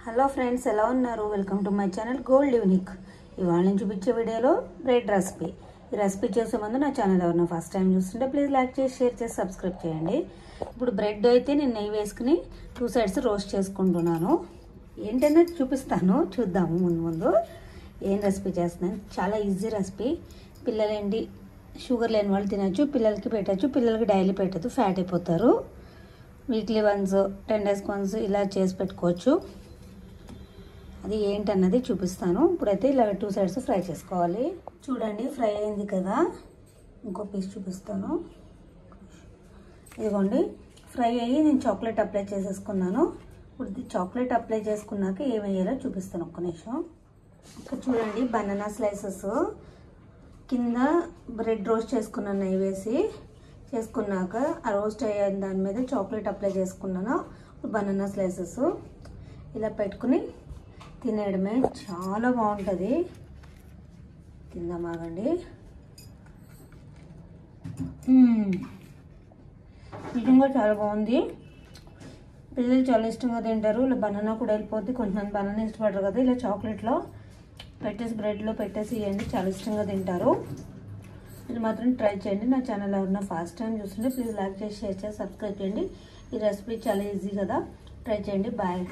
Hello friends, ఎలా ఉన్నారు? Welcome to my channel gold unique. ఇవాళ నేను చూపించే వీడియోలో బ్రెడ్ రెసిపీ. ఈ రెసిపీ చేసే ముందు నా ఛానల్ ఎవరైనా ఫస్ట్ టైం చూస్తుంటే ప్లీజ్ లైక్ చేసి, షేర్ చేసి, సబ్స్క్రైబ్ చేయండి. ఇప్పుడు బ్రెడ్ అయితే నేను నెయ్యి వేసుకుని 2 సైడ్స్ రోస్ట్ చేసుకుంటున్నాను. ఏంటనేది చూపిస్తాను, చూద్దాము. ముందు ఏం రెసిపీ చేస్తున్నాను. చాలా ఈజీ రెసిపీ. పిల్లలేంటి షుగర్ లేని వాళ్ళు తినచ్చు, పిల్లలకి పెట్టచ్చు. పిల్లలకి డైలీ పెట్టదు, ఫ్యాట్ అయిపోతారు. వీక్లీ వన్స్, 10 days వన్స్ ఇలా చేసి పెట్టుకోవచ్చు. అది ఏంటన్నది చూపిస్తాను. ఇప్పుడైతే ఇలా 2 సైడ్స్ ఫ్రై చేసుకోవాలి. చూడండి, ఫ్రై అయింది కదా. ఇంకో పీస్ చూపిస్తాను. ఇదిగోండి, ఫ్రై అయ్యి నేను చాక్లెట్ అప్లై చేసేసుకున్నాను. ఇప్పుడు చాక్లెట్ అప్లై చేసుకున్నాక ఏం వేయాలో చూపిస్తాను. ఒక్క నిమిషం. ఇక్కడ చూడండి, బనానా స్లైసెస్ కింద బ్రెడ్ రోస్ట్ చేసుకున్నాను. నెయ్యి వేసి చేసుకున్నాక ఆ రోస్ట్ అయ్యే దాని మీద చాక్లెట్ అప్లై చేసుకున్నాను. బనానా స్లైసెస్ ఇలా పెట్టుకుని తినేయడమే. చాలా బాగుంటుంది. తిందామాగండి. నిజంగా చాలా బాగుంది. పిల్లలు చాలా ఇష్టంగా తింటారు. ఇలా బనానా కూడా వెళ్ళిపోద్ది. కొంతమంది బనానా ఇష్టపడరు కదా. ఇలా చాక్లెట్లో పెట్టేసి, బ్రెడ్లో పెట్టేసి ఇవ్వండి, చాలా ఇష్టంగా తింటారు. ఇది మాత్రం ట్రై చేయండి. నా ఛానల్ ఎవరైనా ఫస్ట్ టైం చూస్తుంటే ప్లీజ్ లైక్ చేసి, షేర్ చేసి, సబ్స్క్రైబ్ చేయండి. ఈ రెసిపీ చాలా ఈజీ కదా, ట్రై చేయండి. బాయ్.